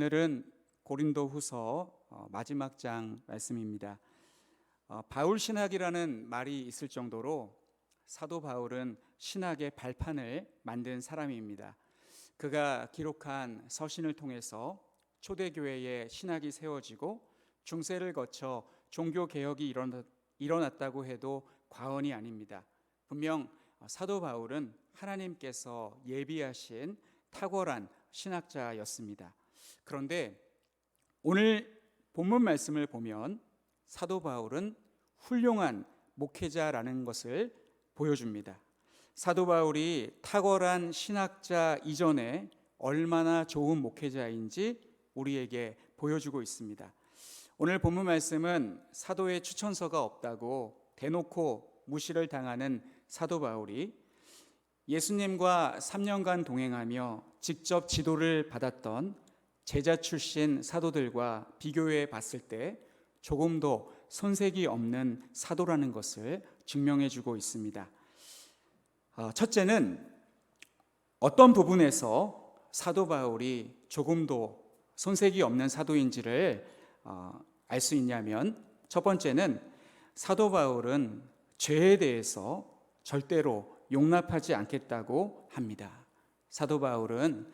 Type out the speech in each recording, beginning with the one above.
오늘은 고린도후서 마지막 장 말씀입니다. 바울 신학이라는 말이 있을 정도로 사도 바울은 신학의 발판을 만든 사람입니다. 그가 기록한 서신을 통해서 초대교회의 신학이 세워지고 중세를 거쳐 종교개혁이 일어났다고 해도 과언이 아닙니다. 분명 사도 바울은 하나님께서 예비하신 탁월한 신학자였습니다. 그런데 오늘 본문 말씀을 보면 사도 바울은 훌륭한 목회자라는 것을 보여줍니다. 사도 바울이 탁월한 신학자 이전에 얼마나 좋은 목회자인지 우리에게 보여주고 있습니다. 오늘 본문 말씀은 사도의 추천서가 없다고 대놓고 무시를 당하는 사도 바울이 예수님과 3년간 동행하며 직접 지도를 받았던 제자 출신 사도들과 비교해 봤을 때 조금도 손색이 없는 사도라는 것을 증명해 주고 있습니다. 첫째는 어떤 부분에서 사도 바울이 조금도 손색이 없는 사도인지를 알 수 있냐면, 첫 번째는 사도 바울은 죄에 대해서 절대로 용납하지 않겠다고 합니다. 사도 바울은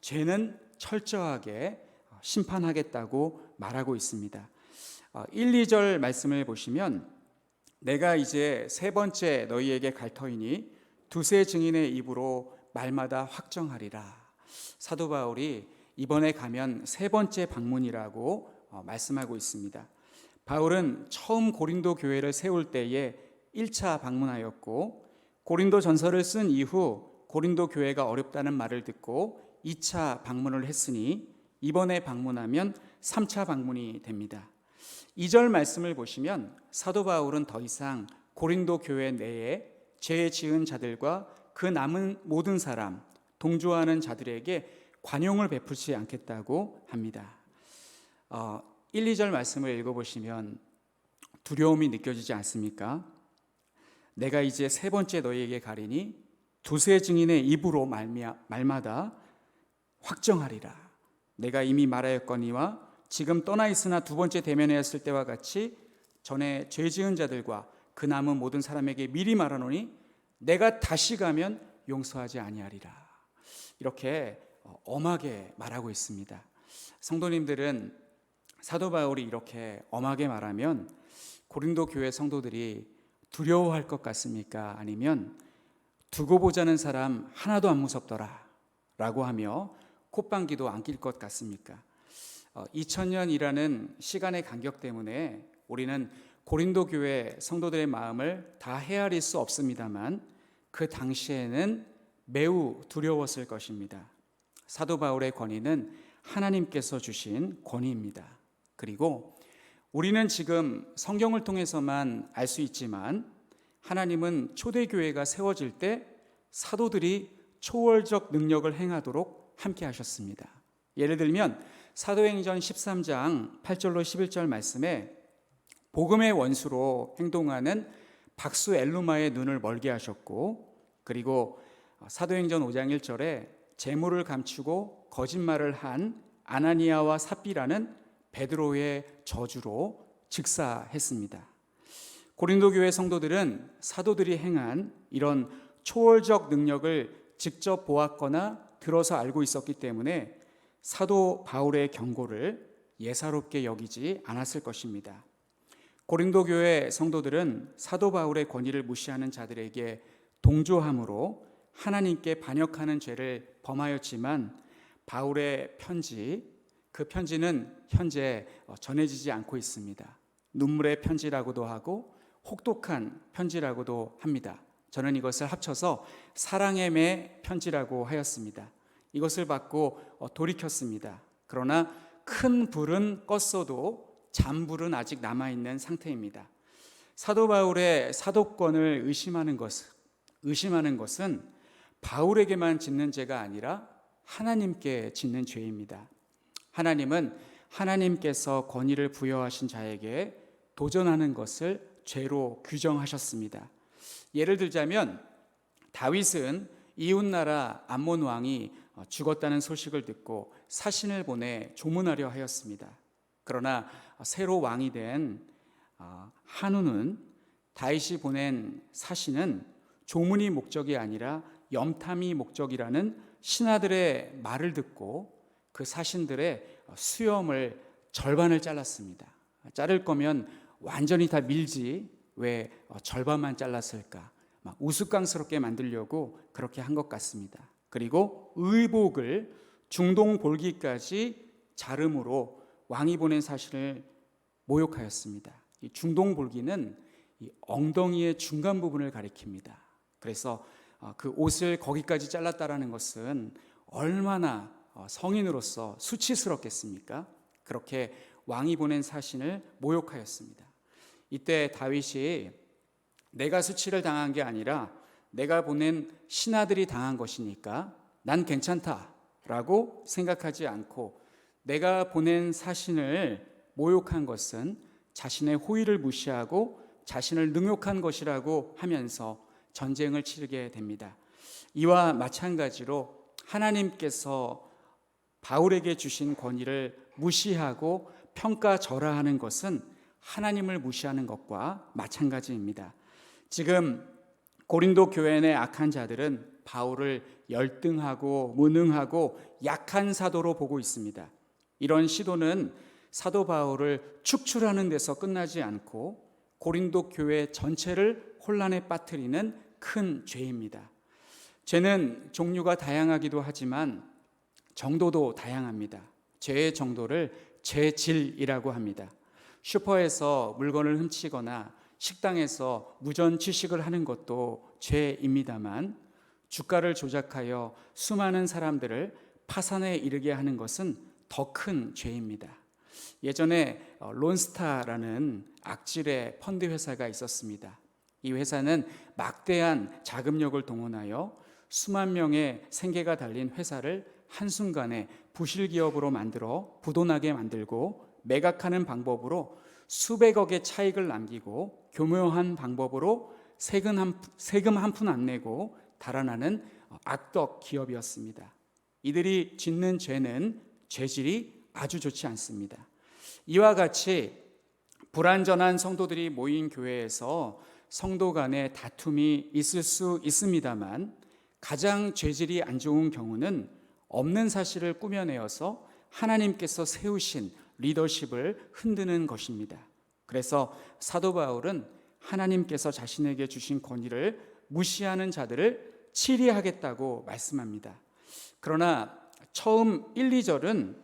죄는 철저하게 심판하겠다고 말하고 있습니다. 1, 2절 말씀을 보시면 내가 이제 세 번째 너희에게 갈 터이니 두세 증인의 입으로 말마다 확정하리라. 사도 바울이 이번에 가면 세 번째 방문이라고 말씀하고 있습니다. 바울은 처음 고린도 교회를 세울 때에 1차 방문하였고, 고린도 전서를 쓴 이후 고린도 교회가 어렵다는 말을 듣고 2차 방문을 했으니 이번에 방문하면 3차 방문이 됩니다. 2절 말씀을 보시면 사도 바울은 더 이상 고린도 교회 내에 죄 지은 자들과 그 남은 모든 사람, 동조하는 자들에게 관용을 베풀지 않겠다고 합니다. 1, 2절 말씀을 읽어보시면 두려움이 느껴지지 않습니까? 내가 이제 세 번째 너희에게 가리니 두세 증인의 입으로 말마다 확정하리라. 내가 이미 말하였거니와 지금 떠나 있으나 두 번째 대면하였을 때와 같이 전에 죄 지은 자들과 그 남은 모든 사람에게 미리 말하노니 내가 다시 가면 용서하지 아니하리라. 이렇게 엄하게 말하고 있습니다. 성도님들은 사도 바울이 이렇게 엄하게 말하면 고린도 교회 성도들이 두려워할 것 같습니까? 아니면 두고 보자는 사람 하나도 안 무섭더라 라고 하며 콧방귀도 안 낄 것 같습니까? 2000년이라는 시간의 간격 때문에 우리는 고린도 교회 성도들의 마음을 다 헤아릴 수 없습니다만 그 당시에는 매우 두려웠을 것입니다. 사도 바울의 권위는 하나님께서 주신 권위입니다. 그리고 우리는 지금 성경을 통해서만 알 수 있지만 하나님은 초대교회가 세워질 때 사도들이 초월적 능력을 행하도록 함께 하셨습니다. 예를 들면 사도행전 13장 8절로 11절 말씀에 복음의 원수로 행동하는 박수 엘루마의 눈을 멀게 하셨고, 그리고 사도행전 5장 1절에 재물을 감추고 거짓말을 한 아나니아와 삽비라는 베드로의 저주로 즉사했습니다. 고린도 교회 성도들은 사도들이 행한 이런 초월적 능력을 직접 보았거나 들어서 알고 있었기 때문에 사도 바울의 경고를 예사롭게 여기지 않았을 것입니다. 고린도 교회 성도들은 사도 바울의 권위를 무시하는 자들에게 동조함으로 하나님께 반역하는 죄를 범하였지만 바울의 편지, 그 편지는 현재 전해지지 않고 있습니다. 눈물의 편지라고도 하고 혹독한 편지라고도 합니다. 저는 이것을 합쳐서 사랑의 매 편지라고 하였습니다. 이것을 받고 돌이켰습니다. 그러나 큰 불은 껐어도 잔불은 아직 남아있는 상태입니다. 사도 바울의 사도권을 의심하는 것은 바울에게만 짓는 죄가 아니라 하나님께 짓는 죄입니다. 하나님은 하나님께서 권위를 부여하신 자에게 도전하는 것을 죄로 규정하셨습니다. 예를 들자면 다윗은 이웃나라 암몬 왕이 죽었다는 소식을 듣고 사신을 보내 조문하려 하였습니다. 그러나 새로 왕이 된 한우는 다윗이 보낸 사신은 조문이 목적이 아니라 염탐이 목적이라는 신하들의 말을 듣고 그 사신들의 수염을 절반을 잘랐습니다. 자를 거면 완전히 다 밀지 왜 절반만 잘랐을까? 막 우스꽝스럽게 만들려고 그렇게 한 것 같습니다. 그리고 의복을 중동 볼기까지 자름으로 왕이 보낸 사신을 모욕하였습니다. 이 중동 볼기는 이 엉덩이의 중간 부분을 가리킵니다. 그래서 그 옷을 거기까지 잘랐다라는 것은 얼마나 성인으로서 수치스럽겠습니까? 그렇게 왕이 보낸 사신을 모욕하였습니다. 이때 다윗이 내가 수치를 당한 게 아니라 내가 보낸 신하들이 당한 것이니까 난 괜찮다라고 생각하지 않고 내가 보낸 사신을 모욕한 것은 자신의 호의를 무시하고 자신을 능욕한 것이라고 하면서 전쟁을 치르게 됩니다. 이와 마찬가지로 하나님께서 바울에게 주신 권위를 무시하고 평가절하하는 것은 하나님을 무시하는 것과 마찬가지입니다. 지금 고린도 교회 내 악한 자들은 바울을 열등하고 무능하고 약한 사도로 보고 있습니다. 이런 시도는 사도 바울을 축출하는 데서 끝나지 않고 고린도 교회 전체를 혼란에 빠뜨리는 큰 죄입니다. 죄는 종류가 다양하기도 하지만 정도도 다양합니다. 죄의 정도를 죄질이라고 합니다. 슈퍼에서 물건을 훔치거나 식당에서 무전 취식을 하는 것도 죄입니다만 주가를 조작하여 수많은 사람들을 파산에 이르게 하는 것은 더 큰 죄입니다. 예전에 론스타라는 악질의 펀드 회사가 있었습니다. 이 회사는 막대한 자금력을 동원하여 수만 명의 생계가 달린 회사를 한순간에 부실기업으로 만들어 부도나게 만들고 매각하는 방법으로 수백억의 차익을 남기고 교묘한 방법으로 세금 한 푼 안 내고 달아나는 악덕 기업이었습니다. 이들이 짓는 죄는 죄질이 아주 좋지 않습니다. 이와 같이 불완전한 성도들이 모인 교회에서 성도 간의 다툼이 있을 수 있습니다만 가장 죄질이 안 좋은 경우는 없는 사실을 꾸며내어서 하나님께서 세우신 리더십을 흔드는 것입니다. 그래서 사도 바울은 하나님께서 자신에게 주신 권위를 무시하는 자들을 치리하겠다고 말씀합니다. 그러나 처음 1, 2절은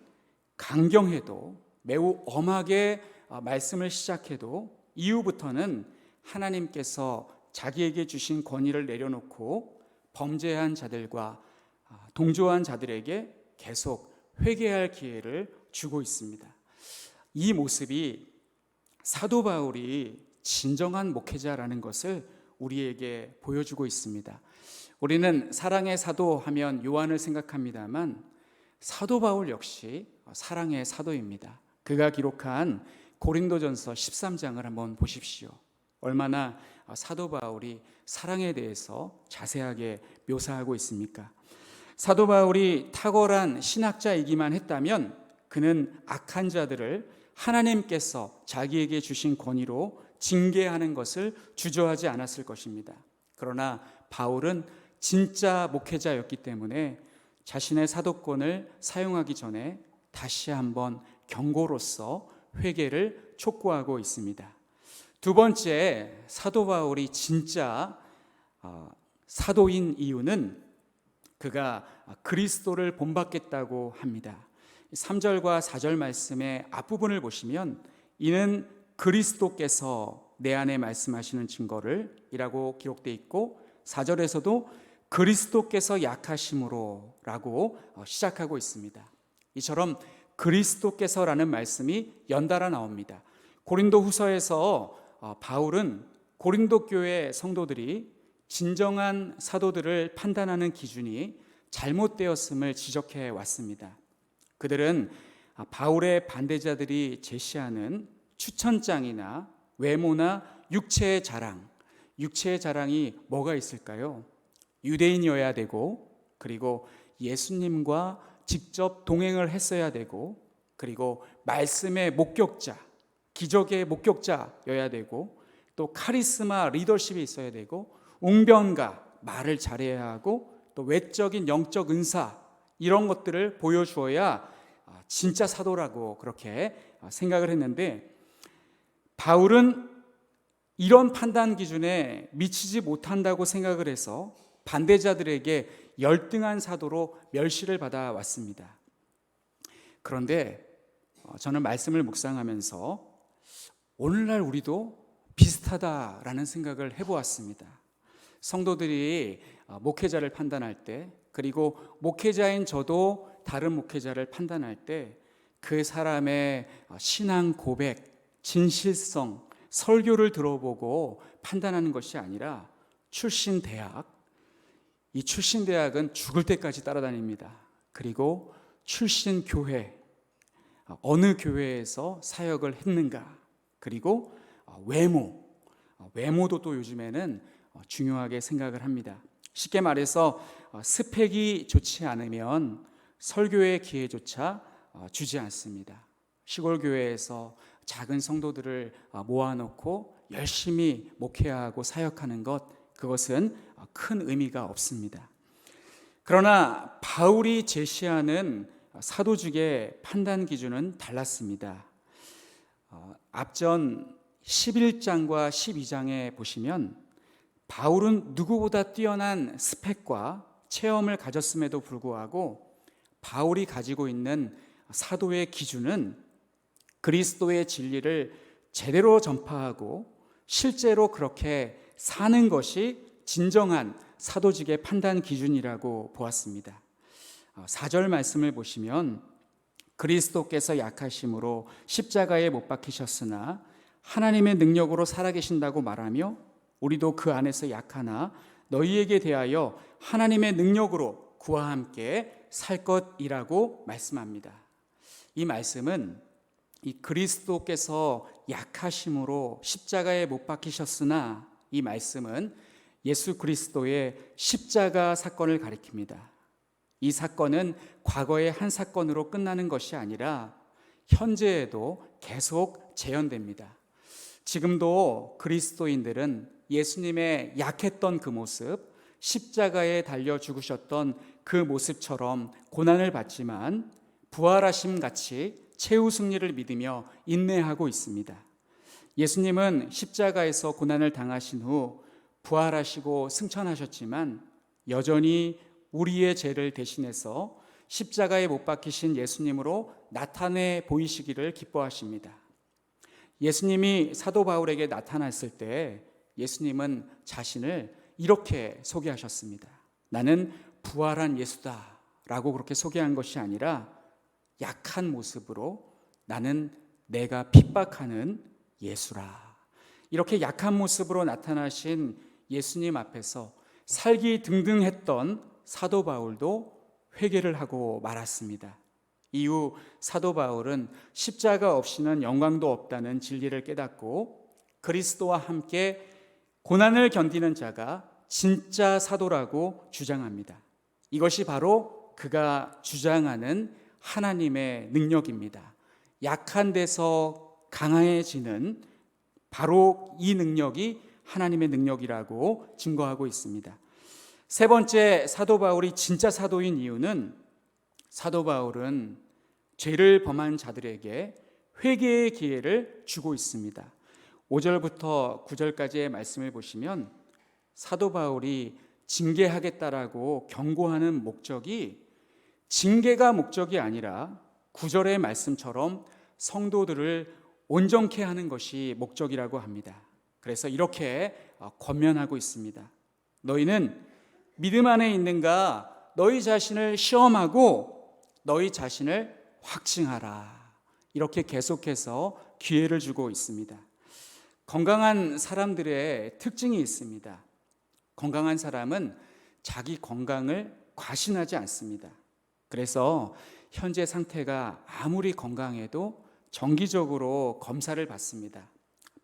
강경해도 매우 엄하게 말씀을 시작해도 이후부터는 하나님께서 자기에게 주신 권위를 내려놓고 범죄한 자들과 동조한 자들에게 계속 회개할 기회를 주고 있습니다. 이 모습이 사도 바울이 진정한 목회자라는 것을 우리에게 보여주고 있습니다. 우리는 사랑의 사도 하면 요한을 생각합니다만 사도 바울 역시 사랑의 사도입니다. 그가 기록한 고린도전서 13장을 한번 보십시오. 얼마나 사도 바울이 사랑에 대해서 자세하게 묘사하고 있습니까? 사도 바울이 탁월한 신학자이기만 했다면 그는 악한 자들을 하나님께서 자기에게 주신 권위로 징계하는 것을 주저하지 않았을 것입니다. 그러나 바울은 진짜 목회자였기 때문에 자신의 사도권을 사용하기 전에 다시 한번 경고로서 회개를 촉구하고 있습니다. 두 번째, 사도 바울이 진짜 사도인 이유는 그가 그리스도를 본받겠다고 합니다. 3절과 4절 말씀의 앞부분을 보시면 이는 그리스도께서 내 안에 말씀하시는 증거를 이라고 기록되어 있고 4절에서도 그리스도께서 약하심으로 라고 시작하고 있습니다. 이처럼 그리스도께서라는 말씀이 연달아 나옵니다. 고린도 후서에서 바울은 고린도 교회 성도들이 진정한 사도들을 판단하는 기준이 잘못되었음을 지적해 왔습니다. 그들은 바울의 반대자들이 제시하는 추천장이나 외모나 육체의 자랑이 뭐가 있을까요? 유대인이어야 되고 그리고 예수님과 직접 동행을 했어야 되고, 그리고 말씀의 목격자, 기적의 목격자여야 되고, 또 카리스마 리더십이 있어야 되고, 웅변가, 말을 잘해야 하고, 또 외적인 영적 은사, 이런 것들을 보여주어야 진짜 사도라고 그렇게 생각을 했는데, 바울은 이런 판단 기준에 미치지 못한다고 생각을 해서 반대자들에게 열등한 사도로 멸시를 받아왔습니다. 그런데 저는 말씀을 묵상하면서 오늘날 우리도 비슷하다라는 생각을 해보았습니다. 성도들이 목회자를 판단할 때, 그리고 목회자인 저도 다른 목회자를 판단할 때 그 사람의 신앙 고백, 진실성, 설교를 들어보고 판단하는 것이 아니라 출신 대학, 이 출신 대학은 죽을 때까지 따라다닙니다. 그리고 출신 교회, 어느 교회에서 사역을 했는가, 그리고 외모도 또 요즘에는 중요하게 생각을 합니다. 쉽게 말해서 스펙이 좋지 않으면 설교의 기회조차 주지 않습니다. 시골 교회에서 작은 성도들을 모아놓고 열심히 목회하고 사역하는 것, 그것은 큰 의미가 없습니다. 그러나 바울이 제시하는 사도직의 판단 기준은 달랐습니다. 앞전 11장과 12장에 보시면 바울은 누구보다 뛰어난 스펙과 체험을 가졌음에도 불구하고 바울이 가지고 있는 사도의 기준은 그리스도의 진리를 제대로 전파하고 실제로 그렇게 사는 것이 진정한 사도직의 판단 기준이라고 보았습니다. 4절 말씀을 보시면 그리스도께서 약하심으로 십자가에 못 박히셨으나 하나님의 능력으로 살아계신다고 말하며 우리도 그 안에서 약하나 너희에게 대하여 하나님의 능력으로 그와 함께 살 것이라고 말씀합니다. 이 말씀은 이 그리스도께서 약하심으로 십자가에 못 박히셨으나, 이 말씀은 예수 그리스도의 십자가 사건을 가리킵니다. 이 사건은 과거의 한 사건으로 끝나는 것이 아니라 현재에도 계속 재현됩니다. 지금도 그리스도인들은 예수님의 약했던 그 모습, 십자가에 달려 죽으셨던 그 모습처럼 고난을 받지만 부활하심 같이 최후 승리를 믿으며 인내하고 있습니다. 예수님은 십자가에서 고난을 당하신 후 부활하시고 승천하셨지만 여전히 우리의 죄를 대신해서 십자가에 못 박히신 예수님으로 나타내 보이시기를 기뻐하십니다. 예수님이 사도 바울에게 나타났을 때 예수님은 자신을 이렇게 소개하셨습니다. 나는 부활한 예수다 라고 그렇게 소개한 것이 아니라 약한 모습으로 나는 내가 핍박하는 예수라, 이렇게 약한 모습으로 나타나신 예수님 앞에서 살기 등등했던 사도 바울도 회개를 하고 말았습니다. 이후 사도 바울은 십자가 없이는 영광도 없다는 진리를 깨닫고 그리스도와 함께 고난을 견디는 자가 진짜 사도라고 주장합니다. 이것이 바로 그가 주장하는 하나님의 능력입니다. 약한 데서 강해지는 바로 이 능력이 하나님의 능력이라고 증거하고 있습니다. 세 번째, 사도 바울이 진짜 사도인 이유는 사도 바울은 죄를 범한 자들에게 회개의 기회를 주고 있습니다. 5절부터 9절까지의 말씀을 보시면 사도 바울이 징계하겠다라고 경고하는 목적이 징계가 목적이 아니라 9절의 말씀처럼 성도들을 온전케 하는 것이 목적이라고 합니다. 그래서 이렇게 권면하고 있습니다. 너희는 믿음 안에 있는가? 너희 자신을 시험하고 너희 자신을 확증하라. 이렇게 계속해서 기회를 주고 있습니다. 건강한 사람들의 특징이 있습니다. 건강한 사람은 자기 건강을 과신하지 않습니다. 그래서 현재 상태가 아무리 건강해도 정기적으로 검사를 받습니다.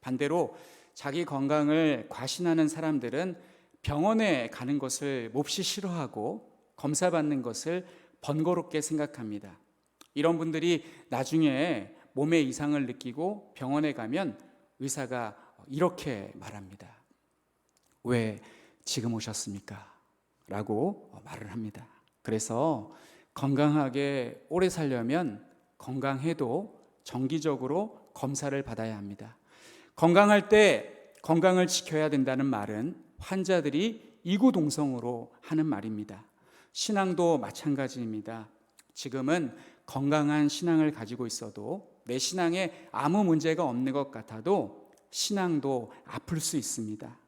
반대로 자기 건강을 과신하는 사람들은 병원에 가는 것을 몹시 싫어하고 검사받는 것을 번거롭게 생각합니다. 이런 분들이 나중에 몸에 이상을 느끼고 병원에 가면 의사가 이렇게 말합니다. 왜 지금 오셨습니까? 라고 말을 합니다. 그래서 건강하게 오래 살려면 건강해도 정기적으로 검사를 받아야 합니다. 건강할 때 건강을 지켜야 된다는 말은 환자들이 이구동성으로 하는 말입니다. 신앙도 마찬가지입니다. 지금은 건강한 신앙을 가지고 있어도 내 신앙에 아무 문제가 없는 것 같아도 신앙도 아플 수 있습니다.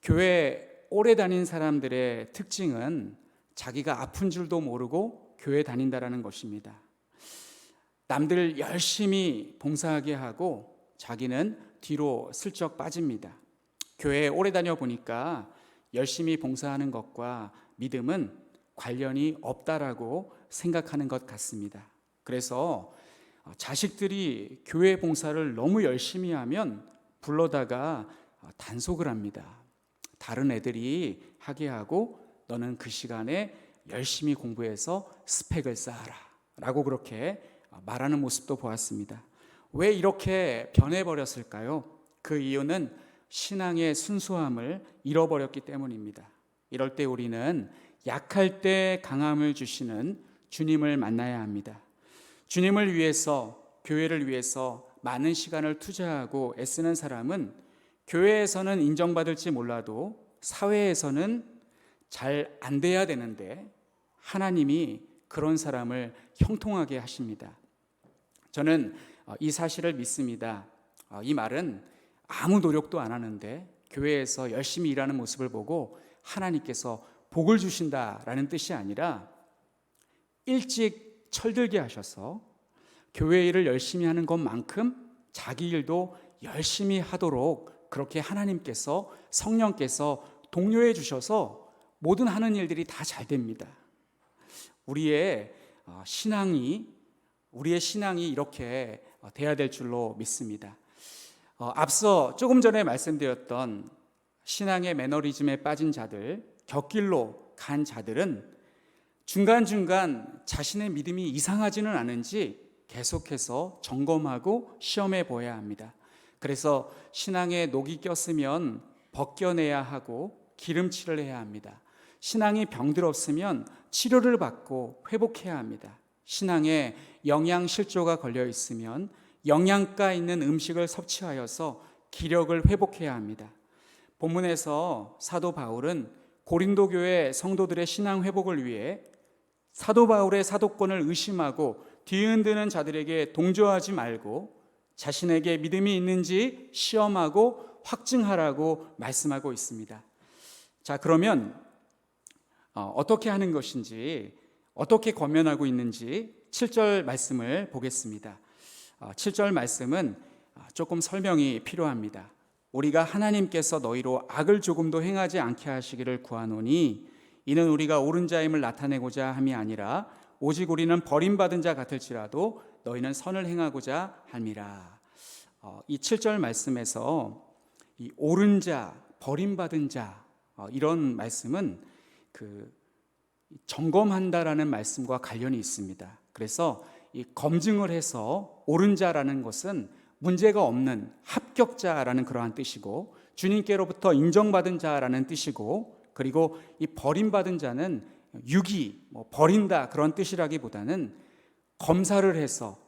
교회 오래 다닌 사람들의 특징은 자기가 아픈 줄도 모르고 교회 다닌다라는 것입니다. 남들 열심히 봉사하게 하고 자기는 뒤로 슬쩍 빠집니다. 교회에 오래 다녀 보니까 열심히 봉사하는 것과 믿음은 관련이 없다라고 생각하는 것 같습니다. 그래서 자식들이 교회 봉사를 너무 열심히 하면 불러다가 단속을 합니다. 다른 애들이 하게 하고 너는 그 시간에 열심히 공부해서 스펙을 쌓아라 라고 그렇게 말하는 모습도 보았습니다. 왜 이렇게 변해버렸을까요? 그 이유는 신앙의 순수함을 잃어버렸기 때문입니다. 이럴 때 우리는 약할 때 강함을 주시는 주님을 만나야 합니다. 주님을 위해서, 교회를 위해서 많은 시간을 투자하고 애쓰는 사람은 교회에서는 인정받을지 몰라도 사회에서는 잘 안 돼야 되는데 하나님이 그런 사람을 형통하게 하십니다. 저는 이 사실을 믿습니다. 이 말은 아무 노력도 안 하는데 교회에서 열심히 일하는 모습을 보고 하나님께서 복을 주신다라는 뜻이 아니라 일찍 철들게 하셔서 교회 일을 열심히 하는 것만큼 자기 일도 열심히 하도록 그렇게 하나님께서, 성령께서 독려해 주셔서 모든 하는 일들이 다 잘 됩니다. 우리의 신앙이 이렇게 돼야 될 줄로 믿습니다. 앞서 조금 전에 말씀드렸던 신앙의 매너리즘에 빠진 자들, 곁길로 간 자들은 중간중간 자신의 믿음이 이상하지는 않은지 계속해서 점검하고 시험해 보아야 합니다. 그래서 신앙에 녹이 꼈으면 벗겨내야 하고 기름칠을 해야 합니다. 신앙이 병들었으면 치료를 받고 회복해야 합니다. 신앙에 영양실조가 걸려 있으면 영양가 있는 음식을 섭취하여서 기력을 회복해야 합니다. 본문에서 사도 바울은 고린도 교회 성도들의 신앙 회복을 위해 사도 바울의 사도권을 의심하고 뒤흔드는 자들에게 동조하지 말고 자신에게 믿음이 있는지 시험하고 확증하라고 말씀하고 있습니다. 자, 그러면 어떻게 하는 것인지, 어떻게 권면하고 있는지 7절 말씀을 보겠습니다. 7절 말씀은 조금 설명이 필요합니다. 우리가 하나님께서 너희로 악을 조금도 행하지 않게 하시기를 구하노니 이는 우리가 옳은 자임을 나타내고자 함이 아니라 오직 우리는 버림받은 자 같을지라도 너희는 선을 행하고자 함이라. 이 7절 말씀에서 이 옳은 자, 버림받은 자 이런 말씀은 점검한다라는 말씀과 관련이 있습니다. 그래서 이 검증을 해서 옳은 자라는 것은 문제가 없는 합격자라는 그러한 뜻이고 주님께로부터 인정받은 자라는 뜻이고 그리고 이 버림받은 자는 유기, 버린다 그런 뜻이라기보다는 검사를 해서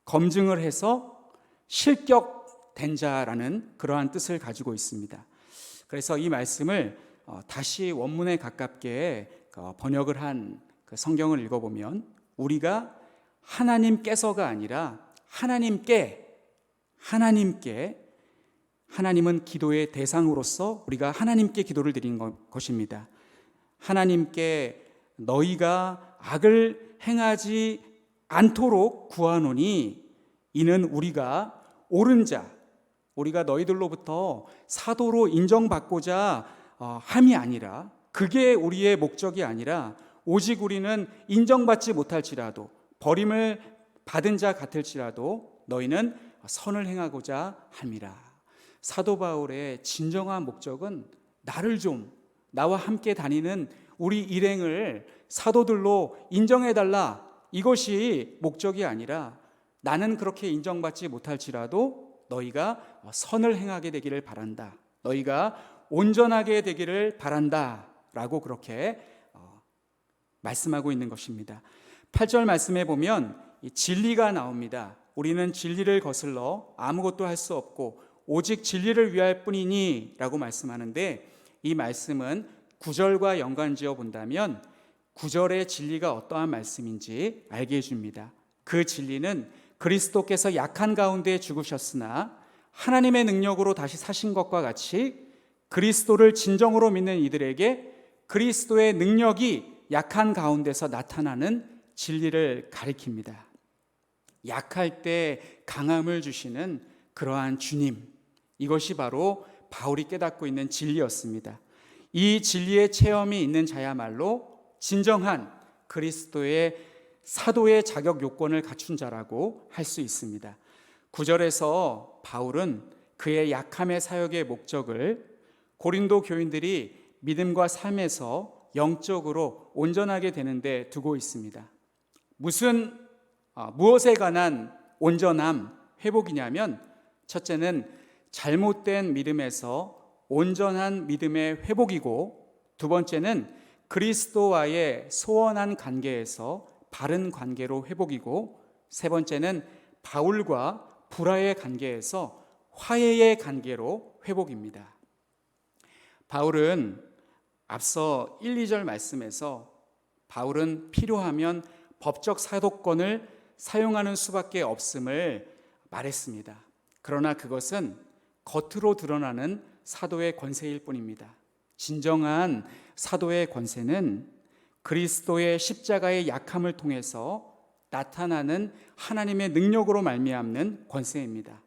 검증을 해서 실격된 자라는 그러한 뜻을 가지고 있습니다. 그래서 이 말씀을 다시 원문에 가깝게 번역을 한 그 성경을 읽어보면 우리가 하나님께서가 아니라 하나님은 기도의 대상으로서 우리가 하나님께 기도를 드린 것입니다. 하나님께 너희가 악을 행하지 않도록 구하노니 이는 우리가 옳은 자, 우리가 너희들로부터 사도로 인정받고자 함이 아니라 그게 우리의 목적이 아니라 오직 우리는 인정받지 못할지라도 버림을 받은 자 같을지라도 너희는 선을 행하고자 함이라. 사도 바울의 진정한 목적은 나와 함께 다니는 우리 일행을 사도들로 인정해달라, 이것이 목적이 아니라 나는 그렇게 인정받지 못할지라도 너희가 선을 행하게 되기를 바란다, 너희가 온전하게 되기를 바란다 라고 그렇게 말씀하고 있는 것입니다. 8절 말씀에 보면 진리가 나옵니다. 우리는 진리를 거슬러 아무것도 할 수 없고 오직 진리를 위할 뿐이니 라고 말씀하는데, 이 말씀은 9절과 연관지어 본다면 9절의 진리가 어떠한 말씀인지 알게 해줍니다. 그 진리는 그리스도께서 약한 가운데 죽으셨으나 하나님의 능력으로 다시 사신 것과 같이 그리스도를 진정으로 믿는 이들에게 그리스도의 능력이 약한 가운데서 나타나는 진리를 가리킵니다. 약할 때 강함을 주시는 그러한 주님, 이것이 바로 바울이 깨닫고 있는 진리였습니다. 이 진리의 체험이 있는 자야말로 진정한 그리스도의 사도의 자격 요건을 갖춘 자라고 할 수 있습니다. 9절에서 바울은 그의 약함의 사역의 목적을 고린도 교인들이 믿음과 삶에서 영적으로 온전하게 되는데 두고 있습니다. 무엇에 관한 온전함, 회복이냐면, 첫째는 잘못된 믿음에서 온전한 믿음의 회복이고, 두 번째는 그리스도와의 소원한 관계에서 바른 관계로 회복이고, 세 번째는 바울과 불화의 관계에서 화해의 관계로 회복입니다. 바울은 앞서 1, 2절 말씀에서 바울은 필요하면 법적 사도권을 사용하는 수밖에 없음을 말했습니다. 그러나 그것은 겉으로 드러나는 사도의 권세일 뿐입니다. 진정한 사도의 권세는 그리스도의 십자가의 약함을 통해서 나타나는 하나님의 능력으로 말미암는 권세입니다.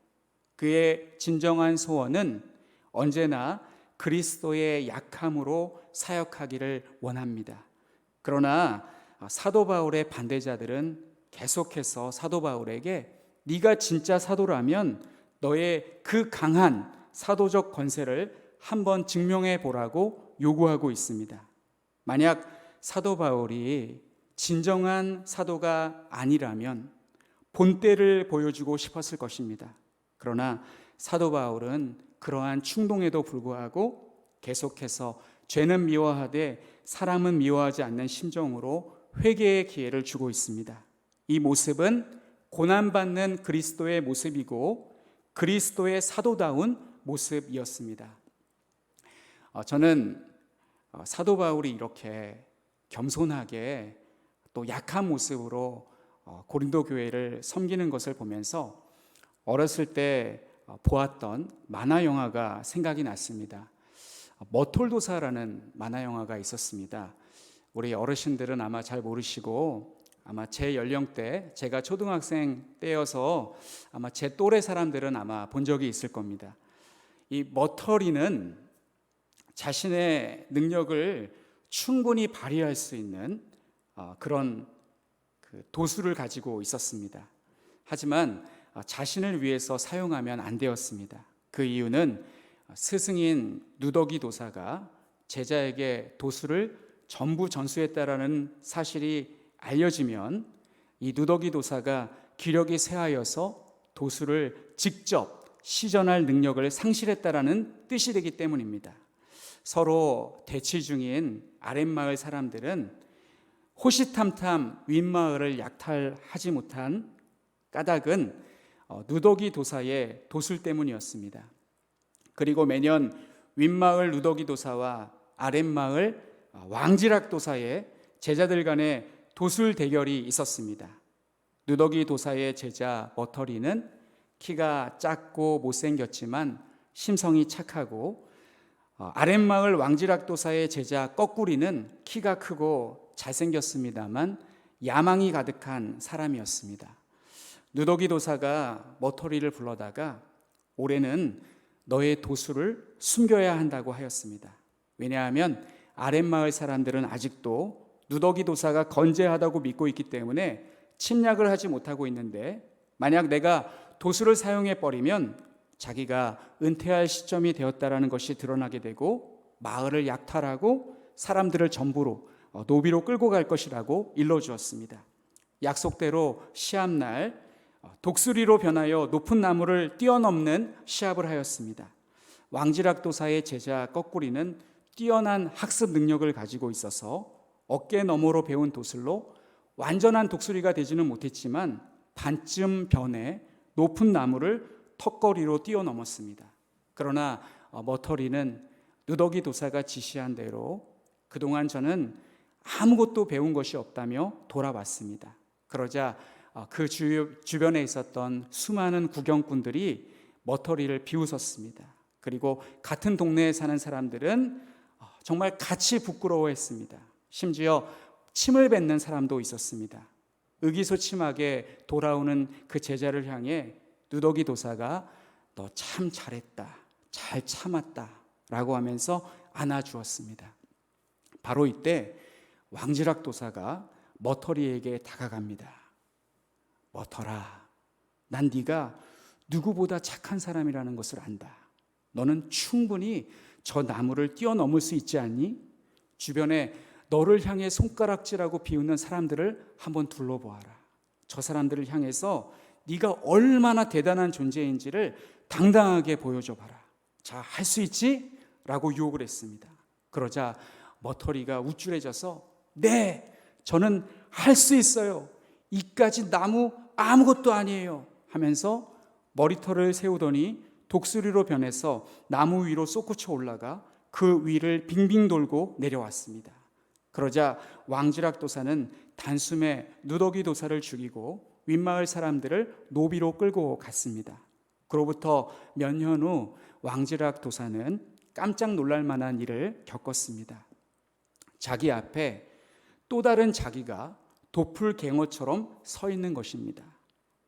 그의 진정한 소원은 언제나 그리스도의 약함으로 사역하기를 원합니다. 그러나 사도 바울의 반대자들은 계속해서 사도 바울에게 네가 진짜 사도라면 너의 그 강한 사도적 권세를 한번 증명해 보라고 요구하고 있습니다. 만약 사도 바울이 진정한 사도가 아니라면 본때를 보여주고 싶었을 것입니다. 그러나 사도 바울은 그러한 충동에도 불구하고 계속해서 죄는 미워하되 사람은 미워하지 않는 심정으로 회개의 기회를 주고 있습니다. 이 모습은 고난받는 그리스도의 모습이고 그리스도의 사도다운 모습이었습니다. 저는 사도 바울이 이렇게 겸손하게 또 약한 모습으로 고린도 교회를 섬기는 것을 보면서 어렸을 때 보았던 만화 영화가 생각이 났습니다. 머톨도사라는 만화 영화가 있었습니다. 우리 어르신들은 아마 잘 모르시고 아마 제 연령대, 제가 초등학생 때여서 아마 제 또래 사람들은 아마 본 적이 있을 겁니다. 이 머터리는 자신의 능력을 충분히 발휘할 수 있는 그런 도수를 가지고 있었습니다. 하지만 자신을 위해서 사용하면 안 되었습니다. 그 이유는 스승인 누더기 도사가 제자에게 도수를 전부 전수했다라는 사실이 알려지면 이 누더기 도사가 기력이 쇠하여서 도수를 직접 시전할 능력을 상실했다라는 뜻이 되기 때문입니다. 서로 대치 중인 아랫마을 사람들은 호시탐탐 윗마을을 약탈하지 못한 까닭은 누더기 도사의 도술 때문이었습니다. 그리고 매년 윗마을 누더기 도사와 아랫마을 왕지락 도사의 제자들 간의 도술 대결이 있었습니다. 누더기 도사의 제자 머터리는 키가 작고 못생겼지만 심성이 착하고, 아랫마을 왕지락 도사의 제자 꺼꾸리는 키가 크고 잘생겼습니다만 야망이 가득한 사람이었습니다. 누더기 도사가 머터리를 불러다가 올해는 너의 도수를 숨겨야 한다고 하였습니다. 왜냐하면 아랫마을 사람들은 아직도 누더기 도사가 건재하다고 믿고 있기 때문에 침략을 하지 못하고 있는데, 만약 내가 도수를 사용해 버리면 자기가 은퇴할 시점이 되었다라는 것이 드러나게 되고 마을을 약탈하고 사람들을 전부로 노비로 끌고 갈 것이라고 일러주었습니다. 약속대로 시합날 독수리로 변하여 높은 나무를 뛰어넘는 시합을 하였습니다. 왕지락 도사의 제자 거꾸리는 뛰어난 학습 능력을 가지고 있어서 어깨 너머로 배운 도술로 완전한 독수리가 되지는 못했지만 반쯤 변해 높은 나무를 턱걸이로 뛰어넘었습니다. 그러나 머터리는 누더기 도사가 지시한 대로 그동안 저는 아무것도 배운 것이 없다며 돌아왔습니다. 그러자 그 주변에 있었던 수많은 구경꾼들이 머터리를 비웃었습니다. 그리고 같은 동네에 사는 사람들은 정말 같이 부끄러워했습니다. 심지어 침을 뱉는 사람도 있었습니다. 의기소침하게 돌아오는 그 제자를 향해 누더기 도사가 너 참 잘했다, 잘 참았다 라고 하면서 안아주었습니다. 바로 이때 왕지락 도사가 머터리에게 다가갑니다. 머터라, 난 네가 누구보다 착한 사람이라는 것을 안다. 너는 충분히 저 나무를 뛰어넘을 수 있지 않니? 주변에 너를 향해 손가락질하고 비웃는 사람들을 한번 둘러보아라. 저 사람들을 향해서 네가 얼마나 대단한 존재인지를 당당하게 보여줘 봐라. 자, 할 수 있지? 라고 유혹을 했습니다. 그러자 머터리가 우쭐해져서 네, 저는 할 수 있어요. 이까지 나무 아무것도 아니에요 하면서 머리털을 세우더니 독수리로 변해서 나무 위로 솟구쳐 올라가 그 위를 빙빙 돌고 내려왔습니다. 그러자 왕지락 도사는 단숨에 누더기 도사를 죽이고 윗마을 사람들을 노비로 끌고 갔습니다. 그로부터 몇 년 후 왕지락 도사는 깜짝 놀랄 만한 일을 겪었습니다. 자기 앞에 또 다른 자기가 도플갱어처럼 서 있는 것입니다.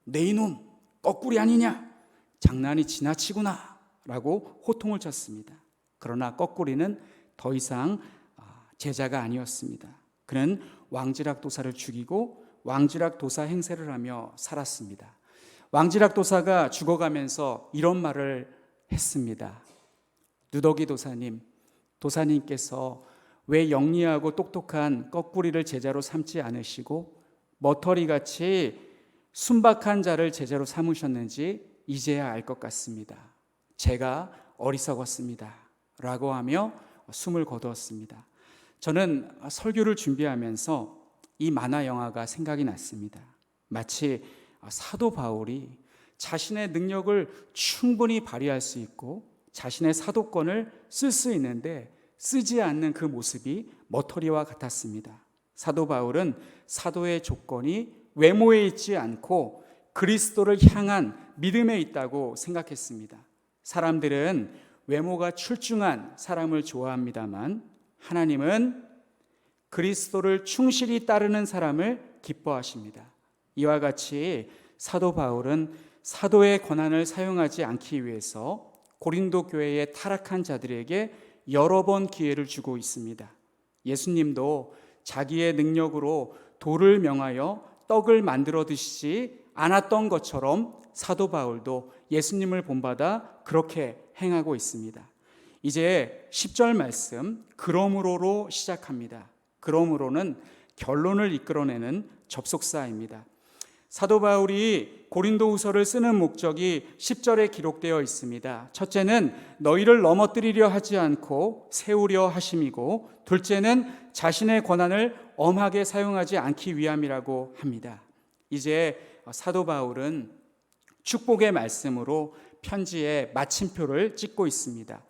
내 이놈 거꾸리 아니냐? 장난이 지나치구나 라고 호통을 쳤습니다. 그러나 거꾸리는 더 이상 제자가 아니었습니다. 그는 왕지락 도사를 죽이고 왕지락 도사 행세를 하며 살았습니다. 왕지락 도사가 죽어가면서 이런 말을 했습니다. 누더기 도사님, 도사님께서 왜 영리하고 똑똑한 거꾸리를 제자로 삼지 않으시고 머터리같이 순박한 자를 제자로 삼으셨는지 이제야 알 것 같습니다. 제가 어리석었습니다 라고 하며 숨을 거두었습니다. 저는 설교를 준비하면서 이 만화 영화가 생각이 났습니다. 마치 사도 바울이 자신의 능력을 충분히 발휘할 수 있고 자신의 사도권을 쓸 수 있는데 쓰지 않는 그 모습이 머터리와 같았습니다. 사도 바울은 사도의 조건이 외모에 있지 않고 그리스도를 향한 믿음에 있다고 생각했습니다. 사람들은 외모가 출중한 사람을 좋아합니다만 하나님은 그리스도를 충실히 따르는 사람을 기뻐하십니다. 이와 같이 사도 바울은 사도의 권한을 사용하지 않기 위해서 고린도 교회의 타락한 자들에게 여러 번 기회를 주고 있습니다. 예수님도 자기의 능력으로 돌을 명하여 떡을 만들어 드시지 않았던 것처럼 사도 바울도 예수님을 본받아 그렇게 행하고 있습니다. 이제 10절 말씀 그러므로로 시작합니다. 그러므로는 결론을 이끌어내는 접속사입니다. 사도 바울이 고린도후서를 쓰는 목적이 10절에 기록되어 있습니다. 첫째는 너희를 넘어뜨리려 하지 않고 세우려 하심이고, 둘째는 자신의 권한을 엄하게 사용하지 않기 위함이라고 합니다. 이제 사도 바울은 축복의 말씀으로 편지에 마침표를 찍고 있습니다.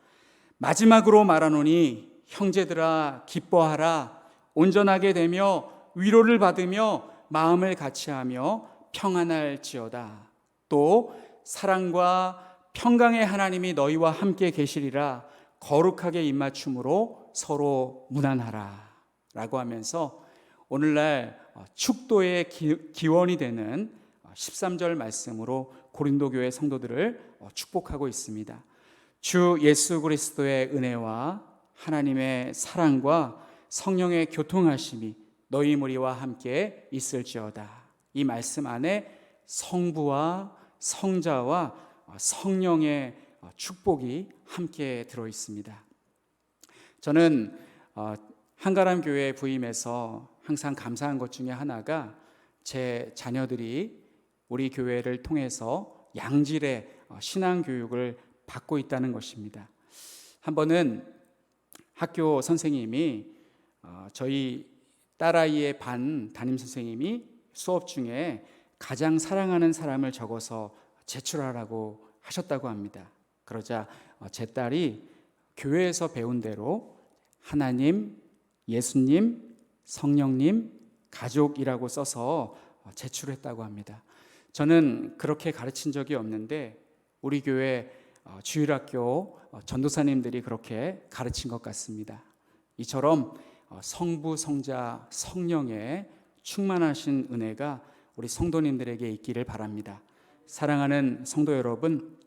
마지막으로 말하노니 형제들아 기뻐하라. 온전하게 되며 위로를 받으며 마음을 같이하며 평안할지어다. 또 사랑과 평강의 하나님이 너희와 함께 계시리라. 거룩하게 입맞춤으로 서로 무난하라 라고 하면서 오늘날 축도의 기원이 되는 13절 말씀으로 고린도 교회 성도들을 축복하고 있습니다. 주 예수 그리스도의 은혜와 하나님의 사랑과 성령의 교통하심이 너희 무리와 함께 있을지어다. 이 말씀 안에 성부와 성자와 성령의 축복이 함께 들어 있습니다. 저는 한가람 교회에 부임해서 항상 감사한 것 중에 하나가 제 자녀들이 우리 교회를 통해서 양질의 신앙 교육을 받고 있다는 것입니다. 한 번은 학교 선생님이 저희 딸아이의 반 담임 선생님이 수업 중에 가장 사랑하는 사람을 적어서 제출하라고 하셨다고 합니다. 그러자 제 딸이 교회에서 배운 대로 하나님, 예수님, 성령님, 가족이라고 써서 제출했다고 합니다. 저는 그렇게 가르친 적이 없는데 우리 교회 주일학교 전도사님들이 그렇게 가르친 것 같습니다. 이처럼 성부, 성자, 성령의 충만하신 은혜가 우리 성도님들에게 있기를 바랍니다. 사랑하는 성도 여러분,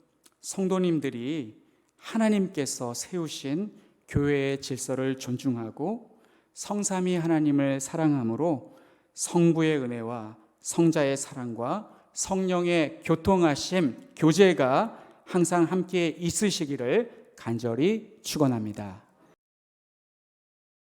성도님들이 하나님께서 세우신 교회의 질서를 존중하고 성삼위 하나님을 사랑함으로 성부의 은혜와 성자의 사랑과 성령의 교통하심, 교제가 항상 함께 있으시기를 간절히 축원합니다.